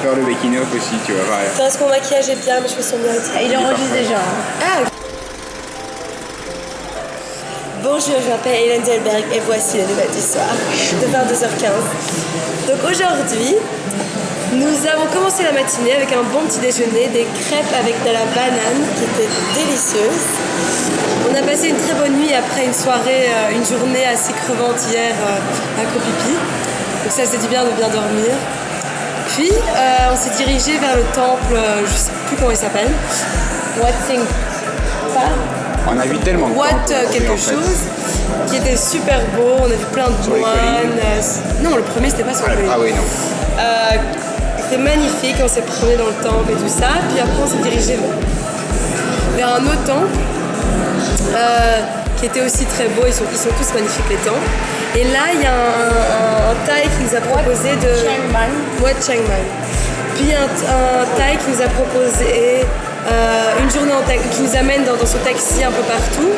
faire le making of aussi, tu vois. Enfin, est-ce que mon maquillage est bien, mes cheveux sont bien. Il enregistre déjà. Ah, ok. Bonjour, je m'appelle Hélène Delberg et voici les nouvelles du soir de 22h15. Donc aujourd'hui, nous avons commencé la matinée avec un bon petit déjeuner, des crêpes avec de la banane qui étaient délicieuses. On a passé une très bonne nuit après une soirée, une journée assez crevante hier à Kopipi. Donc ça faisait du bien de bien dormir. Puis on s'est dirigé vers le temple, je ne sais plus comment il s'appelle. Wat Sing Pa. On a vu tellement de Wat temples, quelque en fait. chose qui était super beau. On a vu plein de Sur les moines. Non, le premier c'était pas sur le colline. Ah oui, non. C'était magnifique, on s'est promené dans le temple et tout ça. Puis après on s'est dirigé vers un autre temple qui était aussi très beau. Ils sont tous magnifiques les temples. Et là il y a un Thaï qui nous a proposé de... Wat Chiang Mai. Puis un Thaï qui nous a proposé une journée qui nous amène dans son taxi un peu partout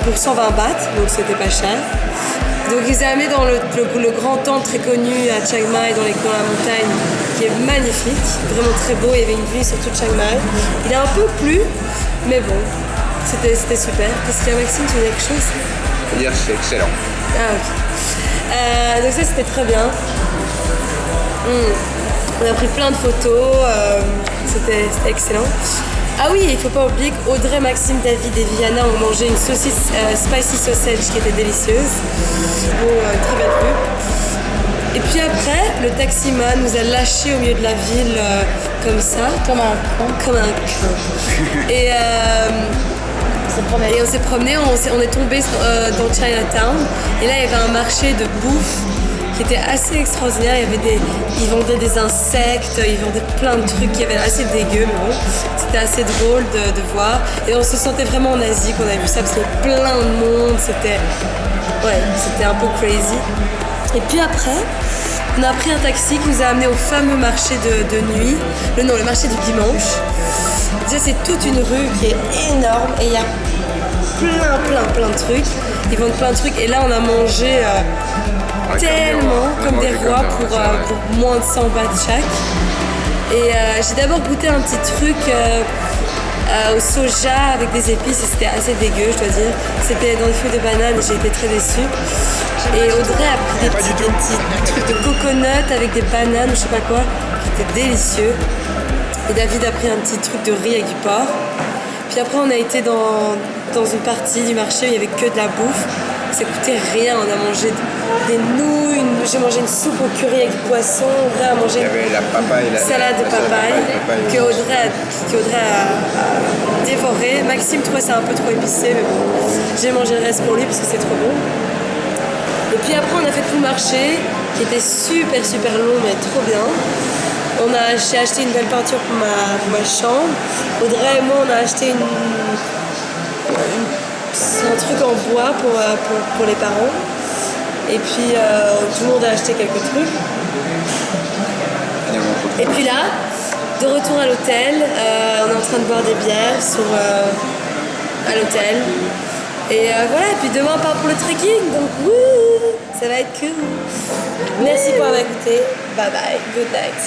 pour 120 bahts, donc c'était pas cher. Donc il nous a amené dans le grand temple très connu à Chiang Mai, dans la montagne, qui est magnifique, vraiment très beau. Il y avait une vue sur tout Chiang Mai. Il a un peu plu, mais bon, c'était super. Parce qu'il y a Maxime, tu veux dire quelque chose? C'est-à-dire que c'est excellent. Ah ok. Donc ça c'était très bien. On a pris plein de photos, c'était excellent. Ah oui, il ne faut pas oublier qu'Audrey, Maxime, David et Viviana ont mangé une saucisse spicy sausage qui était délicieuse. Bon, très belle vue. Et puis après, le taximan nous a lâchés au milieu de la ville comme ça. Comme un con. Comme un con. Et on s'est promené, on est tombé dans Chinatown. Et là, il y avait un marché de bouffe qui était assez extraordinaire. Ils vendaient des insectes, ils vendaient plein de trucs qui avaient assez dégueu, mais bon, c'était assez drôle de voir. Et on se sentait vraiment en Asie quand on avait vu ça, parce qu'il y avait plein de monde, c'était un peu crazy. Et puis après, on a pris un taxi qui nous a amené au fameux marché de nuit, le marché du dimanche. Déjà, c'est toute une rue qui est énorme et il y a plein de trucs. Ils vendent plein de trucs et là, on a mangé tellement comme des rois pour moins de 100 bahts chaque. Et j'ai d'abord goûté un petit truc au soja avec des épices et c'était assez dégueu, je dois dire. C'était dans les feuilles de banane et j'ai été très déçue. Et Audrey a pris des petits trucs de coconut avec des bananes ou je sais pas quoi, qui étaient délicieux. Et David a pris un petit truc de riz avec du porc. Puis après on a été dans une partie du marché où il n'y avait que de la bouffe. Ça coûtait rien, on a mangé des nouilles, j'ai mangé une soupe au curry avec du poisson, Audrey a mangé une salade de papaye que Audrey a dévoré. Maxime trouvait ça un peu trop épicé, mais bon, j'ai mangé le reste pour lui parce que c'est trop bon. Et puis après on a fait tout le marché qui était super long mais trop bien. J'ai acheté une belle peinture pour ma chambre. Audrey et moi on a acheté un truc en bois pour les parents. Et puis tout le monde a acheté quelques trucs. Et puis là, de retour à l'hôtel, on est en train de boire des bières à l'hôtel. Et voilà, et puis demain on part pour le trekking, donc wouh, ça va être cool. Merci pour m'avoir écouté. Bye bye, good night.